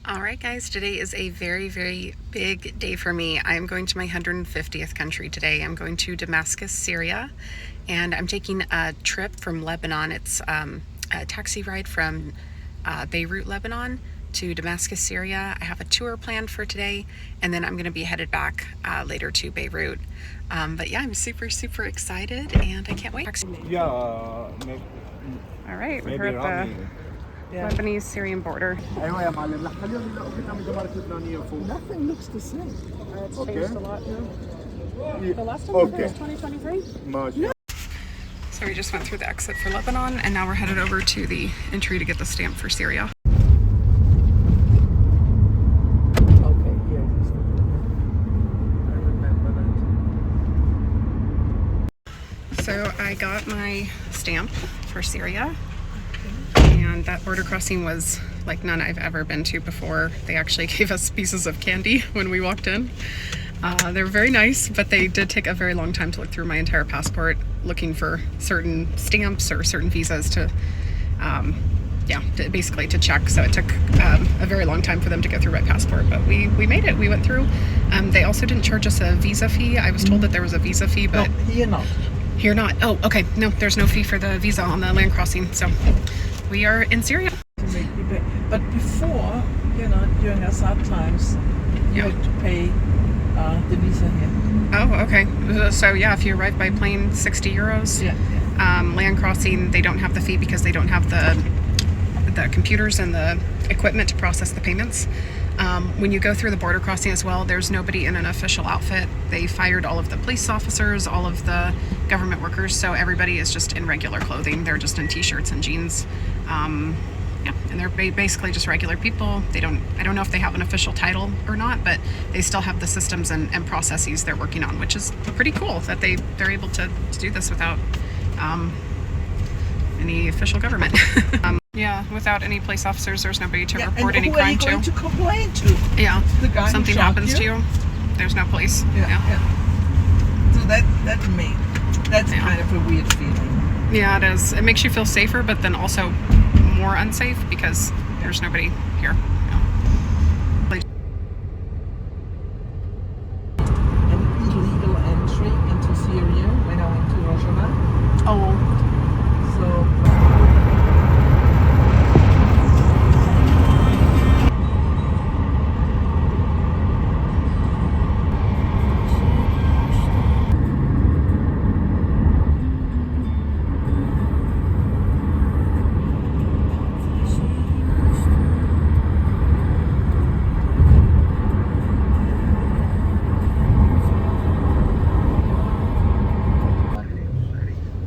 Alright guys, today is a very, very big day for me. I am going to my 150th country today. I'm going to Damascus, Syria, and I'm taking a trip from Lebanon. It's a taxi ride from Beirut, Lebanon to Damascus, Syria. I have a tour planned for today, and then I'm going to be headed back later to Beirut. But yeah, I'm super, super excited, and I can't wait. Yeah, Alright, we're at the Lebanese-Syrian border. Nothing looks the same. It's Okay. changed a lot now. The last time Okay. was 2023. So we just went through the exit for Lebanon, and now we're headed over to the entry to get the stamp for Syria. Okay, yeah. I remember that. So I got my stamp for Syria, and that border crossing was like none I've ever been to before. They actually gave us pieces of candy when we walked in. They were very nice, but they did take a very long time to look through my entire passport, looking for certain stamps or certain visas to basically to check. So it took a very long time for them to go through my passport, but we made it. We went through. They also didn't charge us a visa fee. I was told that there was a visa fee, but No, here not. here not. Oh, okay. No, there's no fee for the visa on the land crossing. So we are in Syria. But before, during Assad times, you had to pay the visa here. Oh, okay. So yeah, if you arrive by plane, 60 euros. Yeah. Land crossing, they don't have the fee because they don't have the computers and the equipment to process the payments. When you go through the border crossing as well, there's nobody in an official outfit. They fired all of the police officers, all of the government workers, so everybody is just in regular clothing. They're just in t-shirts and jeans. And they're basically just regular people. I don't know if they have an official title or not, but they still have the systems and processes they're working on, which is pretty cool that they're able to do this without any official government. Yeah, without any police officers, there's nobody to report any crime to. Who are you going to complain to? Yeah, The guy who something shot happens to you, there's no police. Yeah. So that's me. That's kind of a weird feeling. Yeah, it is. It makes you feel safer, but then also more unsafe because there's nobody here. An illegal entry into Syria when I went to Rojava. Oh. So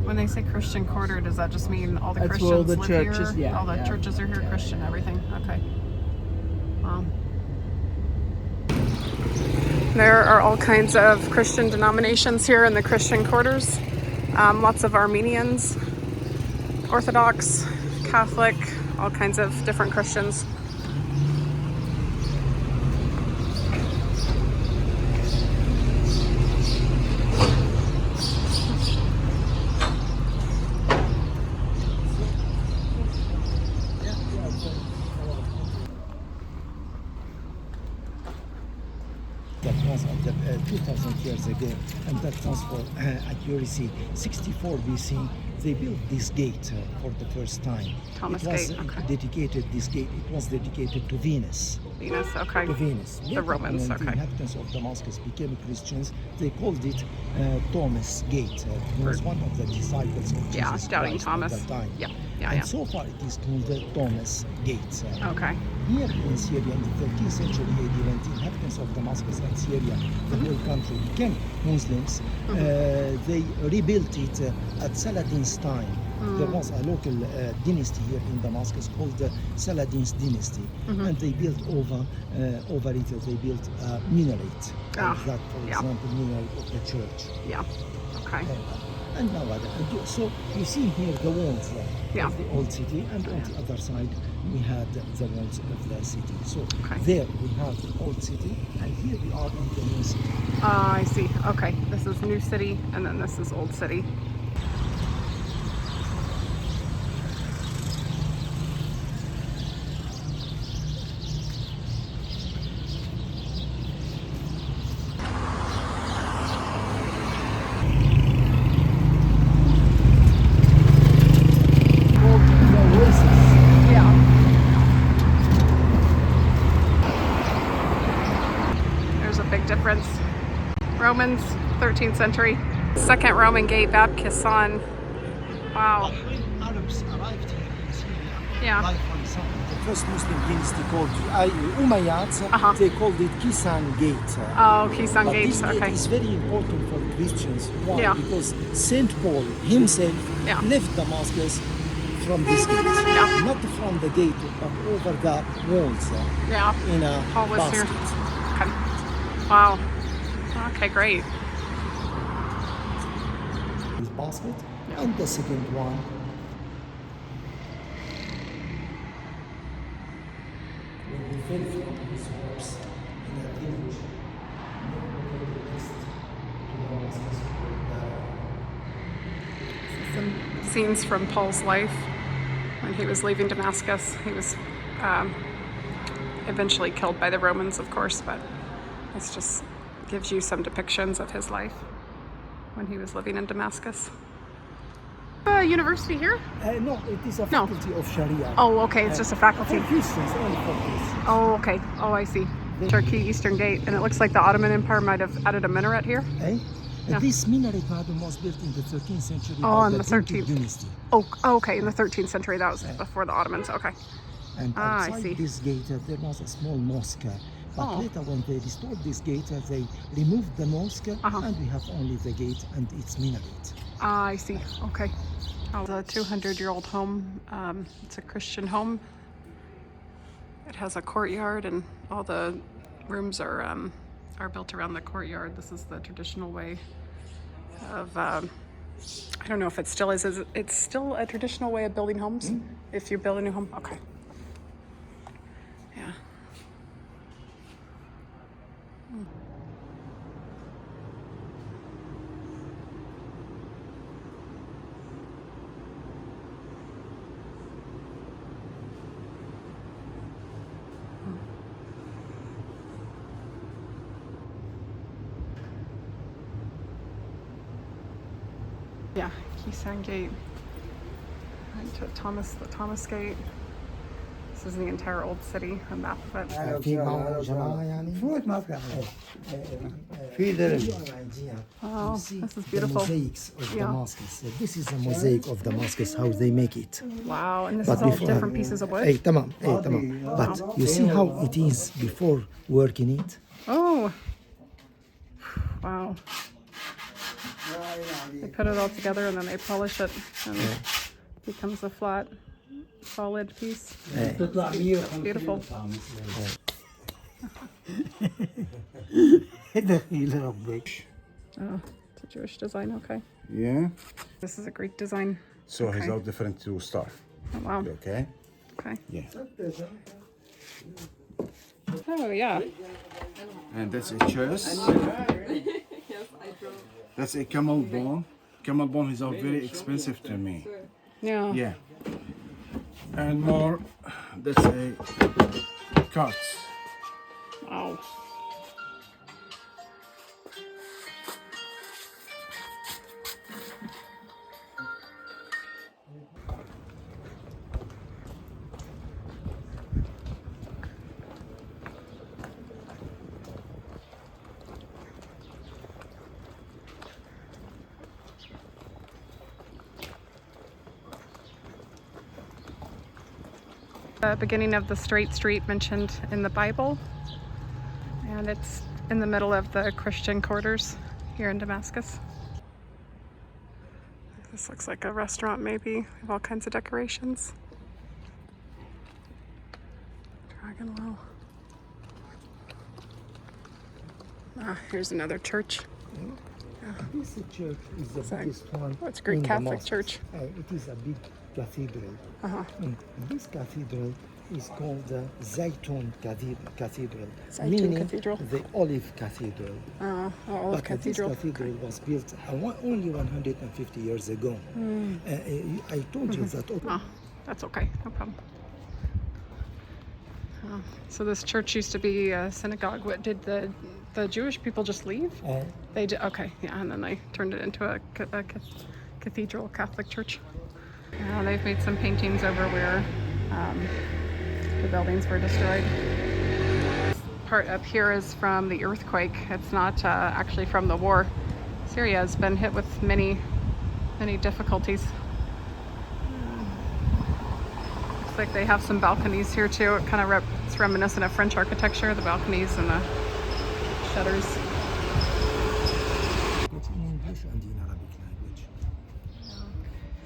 When they say Christian quarter, does that just mean all the That's Christians where all the live churches, here? yeah, All the yeah. churches are here, Christian, everything. Okay. Wow. There are all kinds of Christian denominations here in the Christian quarters. Lots of Armenians, Orthodox, Catholic, all kinds of different Christians. That was 2,000 years ago, and that was for accuracy 64 BC. They built this gate for the first time. Thomas it was Gate, okay. dedicated. This gate it was dedicated to Venus. Venus, okay. To Venus. The Romans, when okay. the inhabitants of Damascus became Christians, they called it Thomas Gate. He was one of the disciples of Yeah, Jesus doubting Christ Thomas. at that time. Yeah. And so far it is called Thomas Gate. Okay. Here in Syria, in the 13th century AD, when the inhabitants of Damascus and Syria, the whole country, became Muslims, they rebuilt it at Saladin's time. There was a local dynasty here in Damascus called the Saladin's dynasty, and they built over it. They built a minaret, like that, for example, minaret of the church. Yeah. Okay. And now, so you see here the walls Yeah. of the old city, and on the other side we had the walls of the city. So Okay. there we have the old city, and here we are in the new city. I see. Okay. This is New City, and then this is Old City. big difference. Romans, 13th century. Second Roman gate, Bab Kisan. Wow. When Arabs arrived here in Syria, Yeah. like for example, the first Muslim dynasty called the Umayyads, Uh-huh. they called it Kisan Gate. Oh, Kisan But gates. this gate Okay. is very important for Christians. Why? Yeah. Because Saint Paul himself Yeah. left Damascus from this gate. Yeah. Not from the gate, but over the walls Yeah. in a Paul was here. basket. Okay. Wow. Okay, great. This basket. And the second one, when he fell from his horse in a village next to Damascus. Some scenes from Paul's life when he was leaving Damascus. He was eventually killed by the Romans, of course, but this just gives you some depictions of his life when he was living in Damascus. University here? No, it is a No. faculty of Sharia. Oh, okay, it's just a faculty. For Christians, only for Christians. Oh, okay. Oh, I see. Turkey Eastern Gate, and it looks like the Ottoman Empire might have added a minaret here. Eh? Yeah. This minaret garden was built in the 13th century Oh, by in the the 13th 13th. dynasty. Oh, okay, in the 13th century. That was before the Ottomans. Okay. And Ah, I outside see. this gate, there was a small mosque. But Oh. later, when they restored this gate, they removed the mosque, Uh-huh. and we have only the gate and its minaret. Ah, I see. Okay. Oh, the 200-year-old home. It's a Christian home. It has a courtyard, and all the rooms are built around the courtyard. This is the traditional way of. I don't know if it still is. Is it's still a traditional way of building homes? If you build a new home, okay. Yeah. Yeah, Kisan Gate. Right to the Thomas Gate. This is the entire old city, a map of it. في معهم جماعة يعني. فوت ما في في درج. Oh, You see this is the beautiful. mosaics of Yeah. Damascus. This is a mosaic of Damascus, how they make it. Wow, and this But is all before- different pieces of wood. Hey, tamam, hey, tamam. But you see how it is before working it? Oh, wow. They put it all together and then they polish it and it becomes a flat, solid piece. تطلع 150 Beautiful. دخيل ربك. Oh, it's a Jewish design, okay. Yeah. This is a Greek design. So he's Okay. all different to star. Oh, wow. Okay. Okay. Yeah. Oh, yeah. And that's a chest. That's a camel bone. Camel bone is all very expensive to me. Yeah. Yeah. And more, that's a cart. Wow. The beginning of the straight street mentioned in the Bible, and it's in the middle of the Christian quarters here in Damascus. This looks like a restaurant, maybe, with all kinds of decorations. Dragon well. Ah, here's another church. This church is the Sorry. biggest one. Oh, it's a Greek in Catholic Damascus. church. It is a big cathedral. Uh-huh. This cathedral is called the Zaytun Cathedral, Zaytun meaning Cathedral. the Olive Cathedral. Olive But Cathedral. this cathedral was built only 150 years ago. I told you that. Oh, that's okay, no problem. Oh, so this church used to be a synagogue. What did the Jewish people just leave? They did. Okay, yeah, and then they turned it into a cathedral, Catholic church. They've made some paintings over where the buildings were destroyed. part up here is from the earthquake. It's not actually from the war. Syria has been hit with many difficulties. Looks like they have some balconies here too. It kind of it's reminiscent of French architecture, the balconies and the shutters. It's in English and in Arabic language.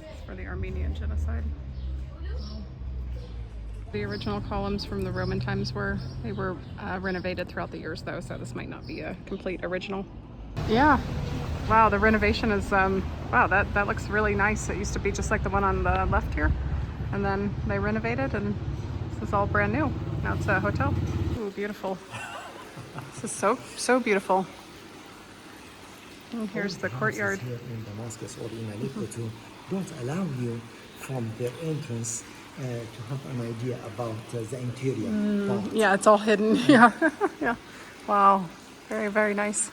It's for the Armenian genocide. The original columns from the Roman times were renovated throughout the years though, so this might not be a complete original. Yeah, wow, the renovation is wow, that looks really nice. It used to be just like the one on the left here, and then they renovated, and this is all brand new. Now it's a hotel. Ooh, beautiful. This is so beautiful. And here's the courtyard. Here in Damascus or in Aleppo too, don't allow you from their entrance to have an idea about the interior part. Yeah, it's all hidden. Yeah, yeah. Wow, very nice.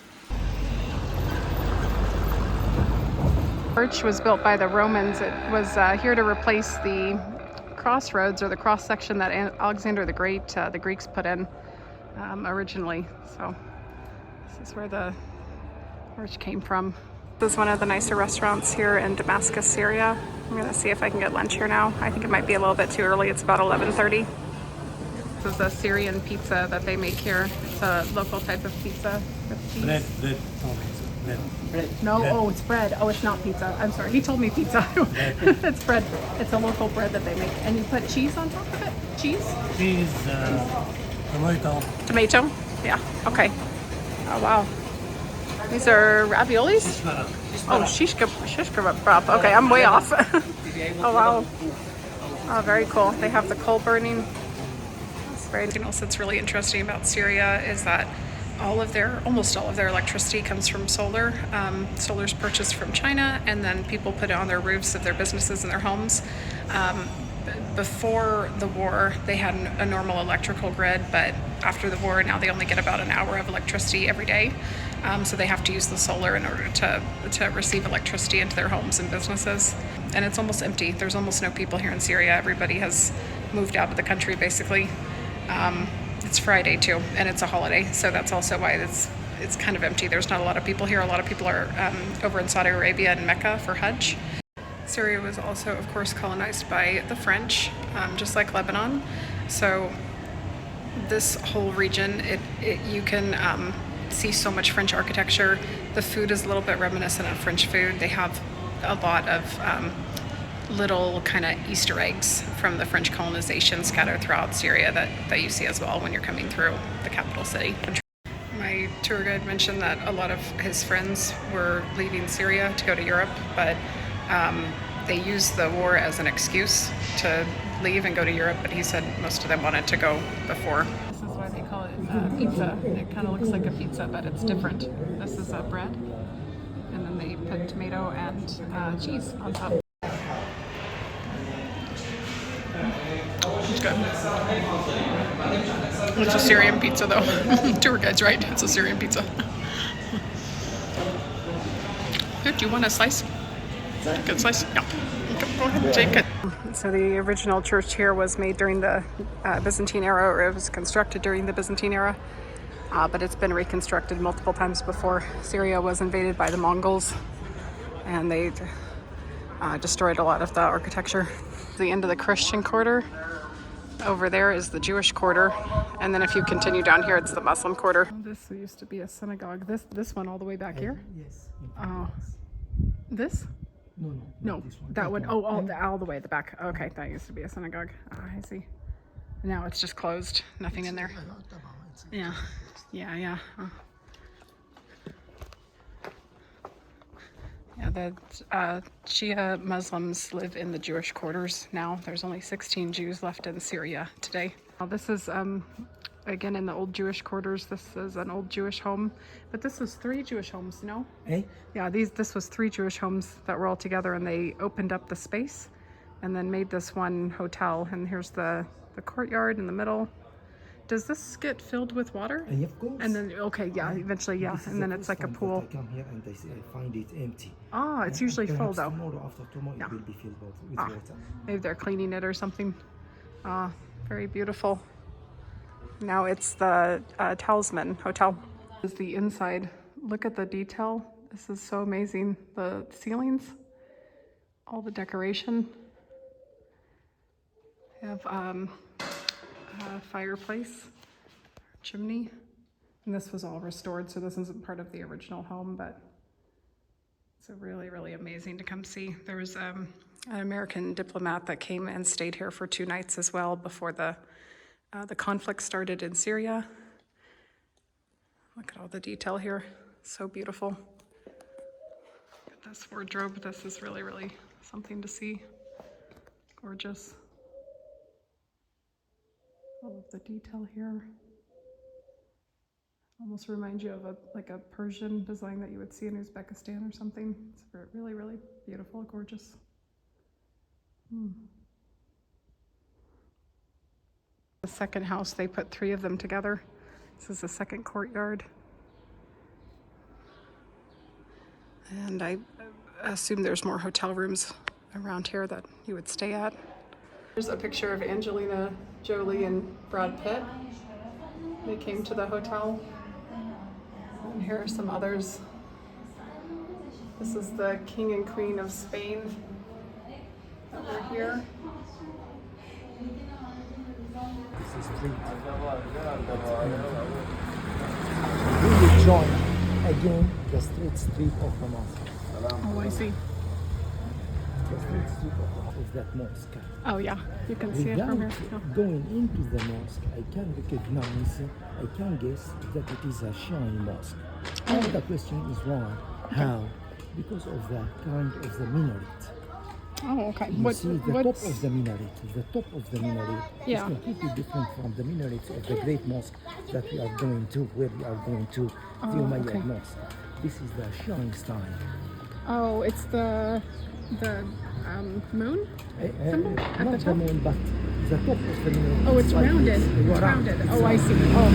Church was built by the Romans. It was here to replace the crossroads or the cross section that Alexander the Great, the Greeks put in originally. So this is where the church came from. This is one of the nicer restaurants here in Damascus, Syria. I'm gonna see if I can get lunch here now. I think it might be a little bit too early. It's about 11:30. This is a Syrian pizza that they make here. It's a local type of pizza with cheese. Bread. No, oh, it's bread. Oh, it's not pizza. I'm sorry. He told me pizza. It's bread. It's a local bread that they make. And you put cheese on top of it? Cheese? Cheese, tomato. Tomato? Yeah. Okay. Oh, wow. These are raviolis? Oh, shish kebab. Okay, I'm way off. Oh, wow. Oh, very cool. They have the coal burning. Something else that's really interesting about Syria is that almost all of their electricity comes from solar. Solar's purchased from China, and then people put it on their roofs of their businesses and their homes. Before the war, they had a normal electrical grid, but after the war, now they only get about an hour of electricity every day. So they have to use the solar in order to receive electricity into their homes and businesses. And it's almost empty. There's almost no people here in Syria. Everybody has moved out of the country, basically. It's Friday too, and it's a holiday, so that's also why it's kind of empty. There's not a lot of people here. A lot of people are over in Saudi Arabia and Mecca for Hajj. Syria was also, of course, colonized by the French, just like Lebanon. So this whole region, you can see so much French architecture. The food is a little bit reminiscent of French food. They have a lot of little kind of Easter eggs from the French colonization scattered throughout Syria that you see as well when you're coming through the capital city. My tour guide mentioned that a lot of his friends were leaving Syria to go to Europe, but they used the war as an excuse to leave and go to Europe, but he said most of them wanted to go before. This is why they call it pizza. It kind of looks like a pizza, but it's different. This is bread, and then they put tomato and cheese on top. It's good. It's a Syrian pizza though. Tour guide's right, it's a Syrian pizza. Here, do you want a slice? Good slice? Yeah. Go ahead and take it. So the original church here was made during the Byzantine era, or it was constructed during the Byzantine era. But it's been reconstructed multiple times before. Syria was invaded by the Mongols, and they destroyed a lot of the architecture. The end of the Christian quarter. Over there is the Jewish quarter, and then if you continue down here, it's the Muslim quarter. This used to be a synagogue. This one all the way back here. Yes. Oh, this? No, this one. that one. Oh, all the way at the back. Okay, that used to be a synagogue. I see. Now it's just closed. Nothing in there. Yeah. Oh. Yeah, the Shia Muslims live in the Jewish quarters now. There's only 16 Jews left in Syria today. This is, again, in the old Jewish quarters. This is an old Jewish home, but this was 3 Jewish homes, no? Eh? Yeah, this was 3 Jewish homes that were all together, and they opened up the space and then made this one hotel. And here's the courtyard in the middle. Does this get filled with water? Of course. And then, okay, yeah, eventually, yeah. And then it's like a pool. I come here and I find it empty. Oh, it's usually full though. Tomorrow, after tomorrow, it will be filled with water. Maybe they're cleaning it or something. Very beautiful. Now it's the Talisman Hotel. This is the inside. Look at the detail. This is so amazing. The ceilings, all the decoration. We have a fireplace, chimney, and this was all restored, so this isn't part of the original home, but it's really, really amazing to come see. There was an American diplomat that came and stayed here for 2 nights as well before the conflict started in Syria. Look at all the detail here. So beautiful. Look at this wardrobe. This is really, really something to see. Gorgeous. All of the detail here. Almost reminds you of like a Persian design that you would see in Uzbekistan or something. It's really, really beautiful, gorgeous. The second house, they put 3 of them together. This is the second courtyard. And I assume there's more hotel rooms around here that you would stay at. Here's a picture of Angelina Jolie and Brad Pitt. They came to the hotel. And here are some others. This is the King and Queen of Spain that were here. This is street. We will join again the street of the mosque. Oh, I see. The street of that mosque. Oh yeah, you can see it from here. Without going into the mosque, I can recognize, I can guess that it is a Shiite mosque. And the question is why? How? Because of the kind of the minaret. Oh, okay. You see the top of the minaret. The top of the minaret is completely different from the minarets of the great mosque that we are going to, where we are going to, the Umayyad Mosque. This is the Shiite style. Oh, it's the moon? Not the moon, but the top of the minaret. Oh, it's like rounded. this. It's rounded. Oh, I see. Oh.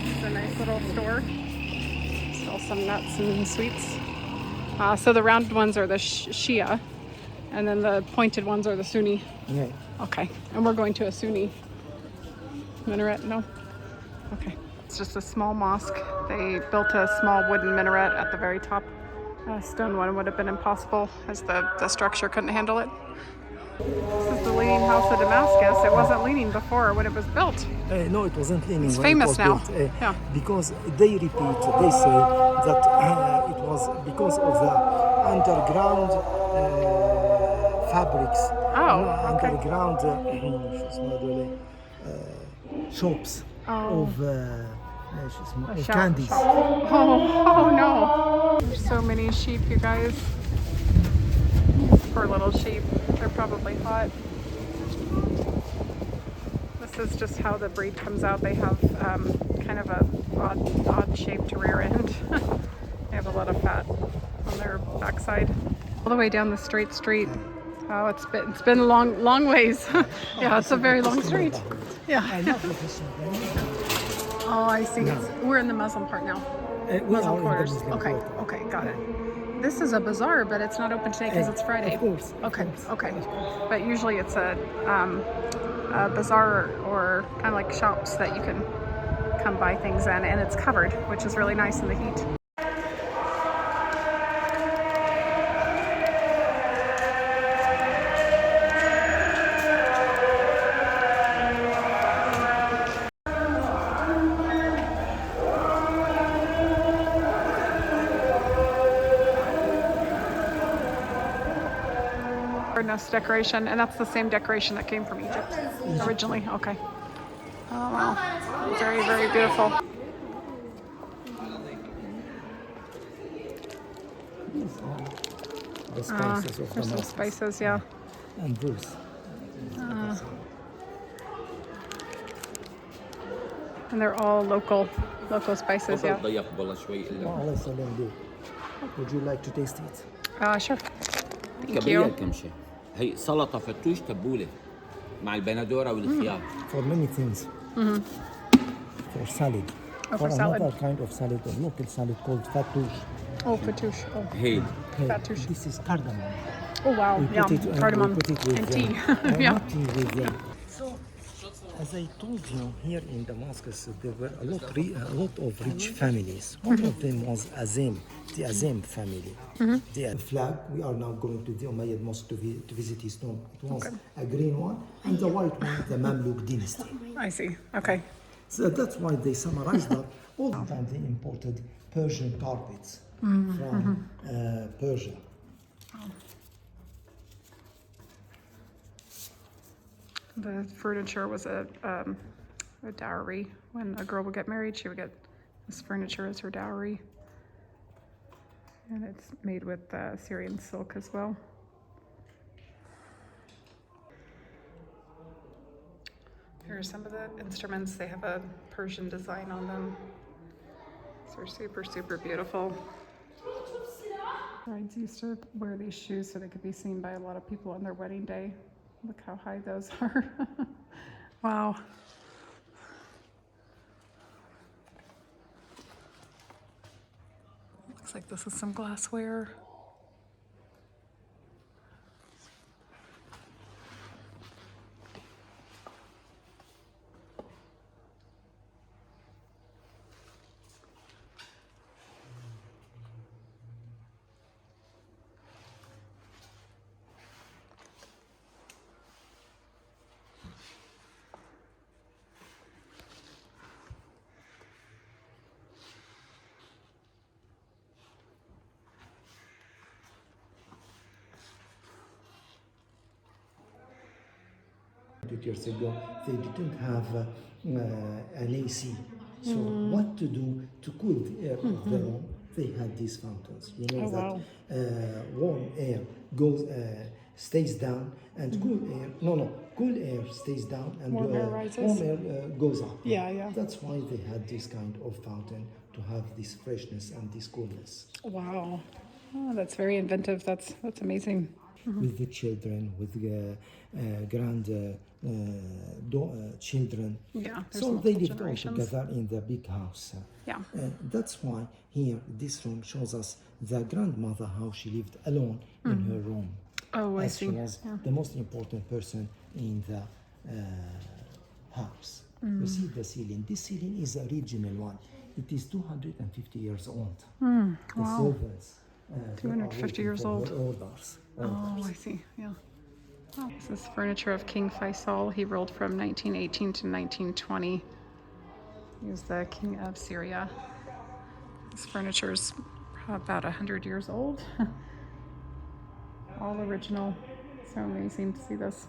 It's a nice little store. Sell some nuts and sweets. So the rounded ones are the Shia, and then the pointed ones are the Sunni. Yeah. Okay, and we're going to a Sunni minaret, no? Okay. It's just a small mosque. They built a small wooden minaret at the very top. A stone one would have been impossible as the structure couldn't handle it. This is the Leaning House of Damascus. It wasn't leaning before when it was built. No, it wasn't leaning. It's when famous it was now. Built, Yeah. Because they repeat, they say that it was because of the underground fabrics. Oh, okay. Underground shops of candies. Oh no. There's so many sheep, you guys. Poor little sheep. They're probably hot. This is just how the breed comes out. They have kind of a odd shaped rear end. They have a lot of fat on their backside. All the way down the straight street. Oh, it's been a long ways. Yeah, it's a very long street. Yeah. Oh, I see. We're in the Muslim part now. Muslim quarters. Okay, got it. This is a bazaar, but it's not open today because it's Friday. Of course. Okay. But usually it's a bazaar or kind of like shops that you can come buy things in, and it's covered, which is really nice in the heat. Nest decoration, and that's the same decoration that came from Egypt originally. Okay. Oh wow, very, very beautiful. The spices of There's some Damascus. spices, yeah. And this. And they're all local spices, yeah. Allah salam do. Would you like to taste it? Sure. Thank كبية you. الكمشة هي سلطة فتوش تبولة مع البندورة والخيار. For many things. For salad. Oh, for for salad. another kind of salad, a local salad called fattoush. Oh, fatouche. Oh, هيل Hey, Fattoush. this is cardamom. Oh wow, We yeah, put it, cardamom we put it with and tea. yeah. Yeah. Not tea with them. So, as I told you, here in Damascus, there were a lot of rich families. One of them was Azim, the Azim family. The flag, we are now going to the Umayyad Mosque to visit his tomb. It was a green one, and the white one, the Mamluk dynasty. I see. Okay. So that's why they summarized that. All the time they imported Persian carpets from Persia. The furniture was a dowry. When a girl would get married, she would get this furniture as her dowry. And it's made with Syrian silk as well. Here are some of the instruments. They have a Persian design on them. These are super, super beautiful. Brides used to wear these shoes so they could be seen by a lot of people on their wedding day. Look how high those are. Wow. Looks like this is some glassware. Years ago, they didn't have an AC. So what to do to cool the air of the room? They had these fountains. You know warm air goes stays down, and cool air stays down, and Warm air rises. warm air goes up. Yeah, yeah. That's why they had this kind of fountain to have this freshness and this coolness. Wow. Oh, that's very inventive. That's amazing. With the children, with the children. Yeah, there's So they multiple lived all generations. together in the big house. Yeah. That's why here, this room shows us the grandmother, how she lived alone in her room. Oh, I As see. she was the most important person in the house. You see the ceiling. This ceiling is a regional one. It is 250 years old. The servants. they are 250 waiting years for old. their orders. Oh, I see. Yeah. Oh, this is furniture of King Faisal. He ruled from 1918 to 1920. He was the king of Syria. This furniture is about 100 years old. All original. So amazing to see this.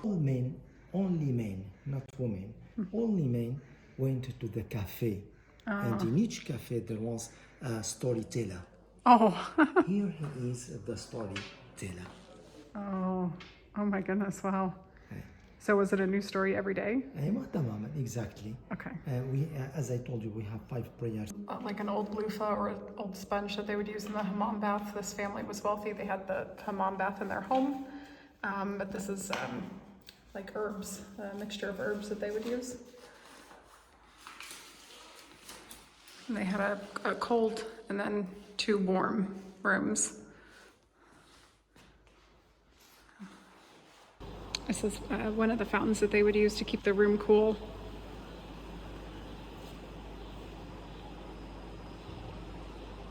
All men, only men, not women, only men went to the cafe. And in each cafe there was a storyteller. Oh. Here he is, the storyteller. Oh my goodness, wow. So was it a new story every day? تماما, exactly. Okay. As I told you, we have 5 prayers. Like an old loofah or an old sponge that they would use in the hammam bath. This family was wealthy. They had the hammam bath in their home. But this is like herbs, a mixture of herbs that they would use. And they had a cold and then 2 warm rooms. This is one of the fountains that they would use to keep the room cool.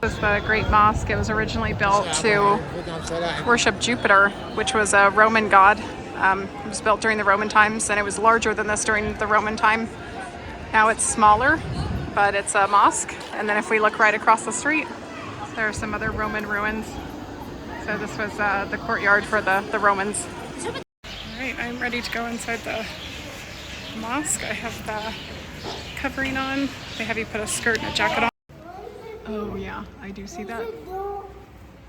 This is the Great Mosque. It was originally built to worship Jupiter, which was a Roman god. It was built during the Roman times, and it was larger than this during the Roman time. Now it's smaller, but it's a mosque. And then if we look right across the street, there are some other Roman ruins. So this was the courtyard for the Romans. All right, I'm ready to go inside the mosque. I have the covering on. They have you put a skirt and a jacket on. Oh yeah, I do see that.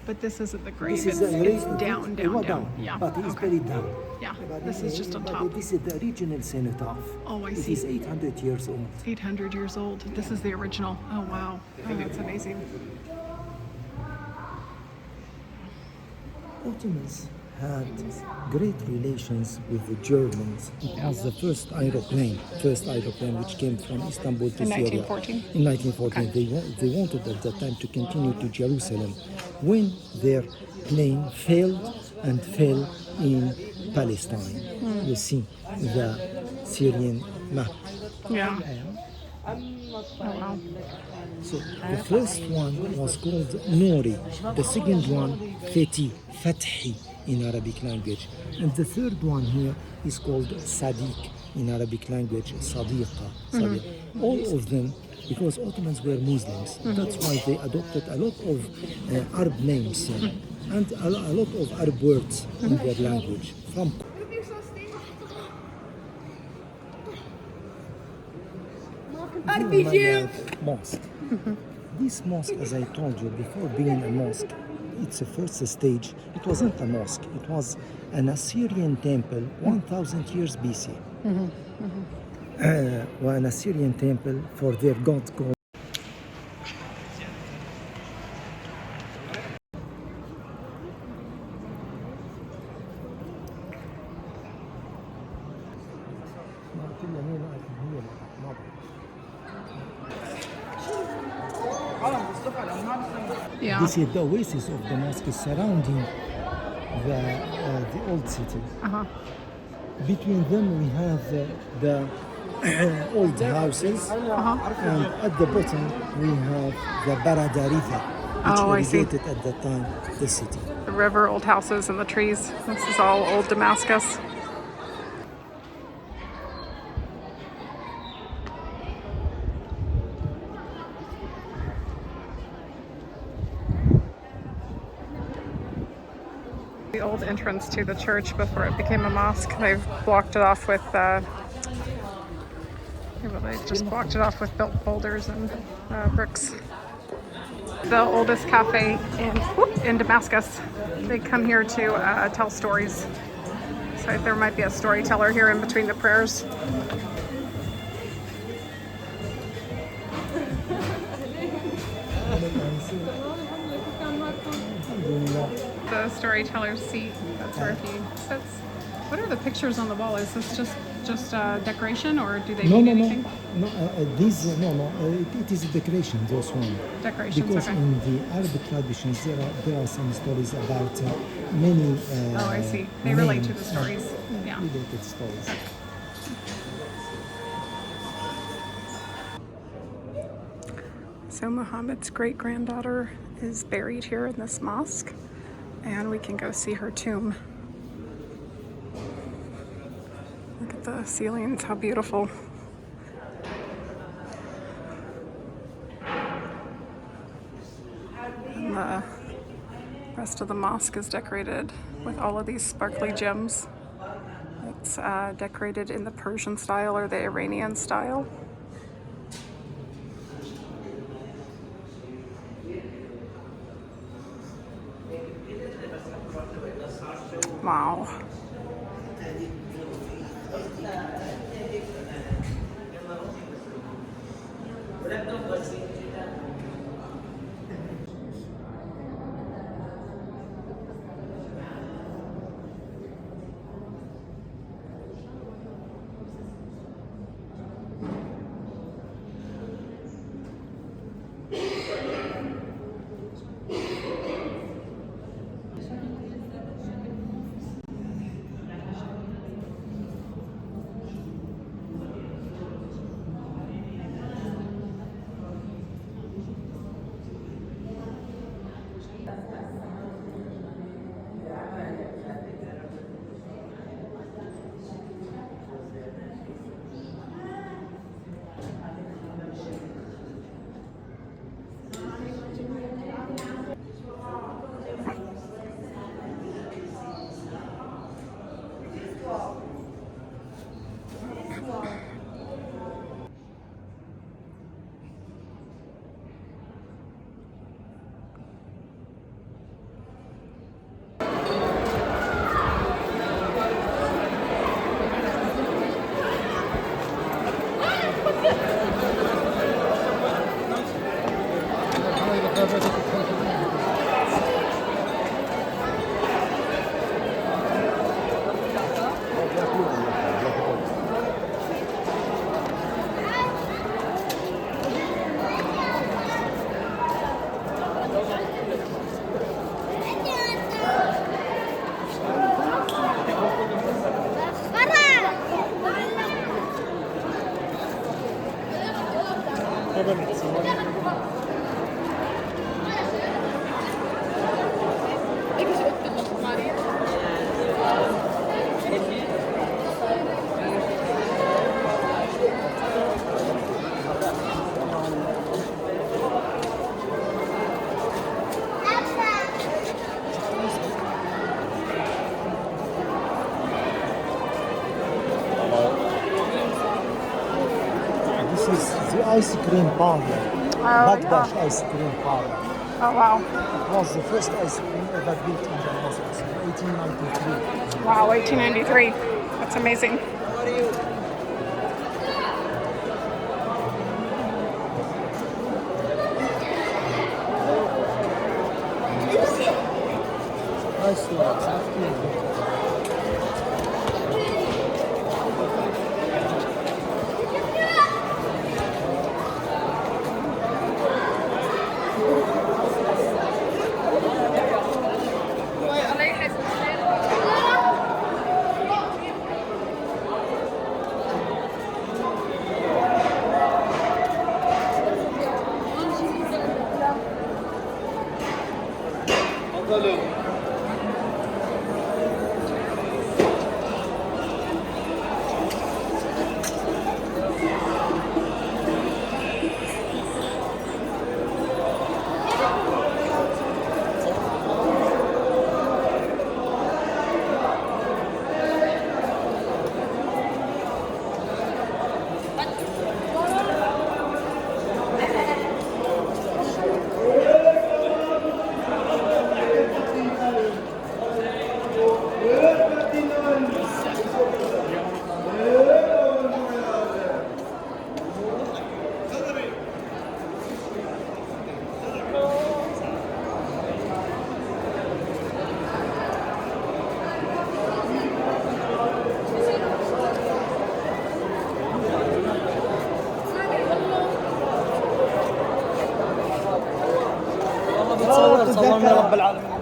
But this isn't the grave. It's down. Yeah. But it's very down. Yeah, But this is just on top. This is the original cenotaph. Oh, I It see. is 800 years old. 800 years old. This is the original. Oh wow. Oh, that's amazing. Ottomans had great relations with the Germans. It was the first aeroplane which came from Istanbul to In Syria. 1914? In 1914. They wanted at that time to continue to Jerusalem. When their plane failed, and fell in Palestine. You see the Syrian map. Yeah. Yeah. Oh, wow. So the first one was called Nouri, the second one Fathi in Arabic language, and the third one here is called Sadiq in Arabic language, Sadiqa. All of them, because Ottomans were Muslims, that's why they adopted a lot of Arab names and a lot of Arab words in their language. From Mosque. This mosque, as I told you, before being a mosque, it's a first stage. It wasn't a mosque. It was an Assyrian temple 1,000 years BC. An Assyrian temple for their god called. Yeah. This is the oasis of Damascus surrounding the old city. Between them we have the old houses, and at the bottom we have the Barada River, which Oh, I see. irrigated at that time the city. The river, old houses, and the trees. This is all old Damascus. The old entrance to the church before it became a mosque. They've blocked it off with they just blocked it off with built boulders and bricks. The oldest cafe in Damascus. They come here to tell stories. So there might be a storyteller here in between the prayers. The storyteller's seat. That's where he sits. What are the pictures on the wall? Is this just decoration, or do they mean anything? It is a decoration. Those one. Decorations. Because Okay. in the Arabic traditions there are some stories about many. Oh, I see. They relate to the names, stories. Yeah. Related stories. So Muhammad's great-granddaughter is buried here in this mosque, and we can go see her tomb. Look at the ceilings, how beautiful. And the rest of the mosque is decorated with all of these sparkly gems. It's decorated in the Persian style or the Iranian style. Wow. This is the ice cream parlor. Bagdash ice cream parlor. Oh, wow. It was the first ice cream ever built in Damascus in 1893. Wow, 1893. That's amazing. Nice one, exactly. رب العالمين.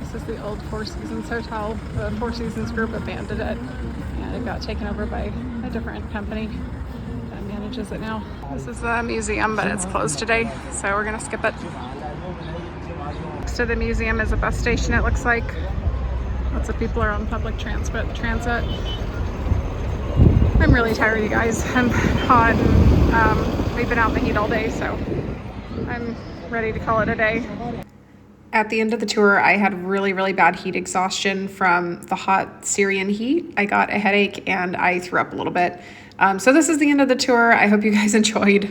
This is the old Four Seasons Hotel. The Four Seasons group abandoned it and it got taken over by a different company that manages it now. This is a museum, but it's closed today, so we're gonna skip it. Next to the museum is a bus station, it looks like. Lots of people are on public transit. I'm really tired, you guys. I'm hot and we've been out in the heat all day, so I'm ready to call it a day. At the end of the tour, I had really, really bad heat exhaustion from the hot Syrian heat. I got a headache and I threw up a little bit. So this is the end of the tour. I hope you guys enjoyed.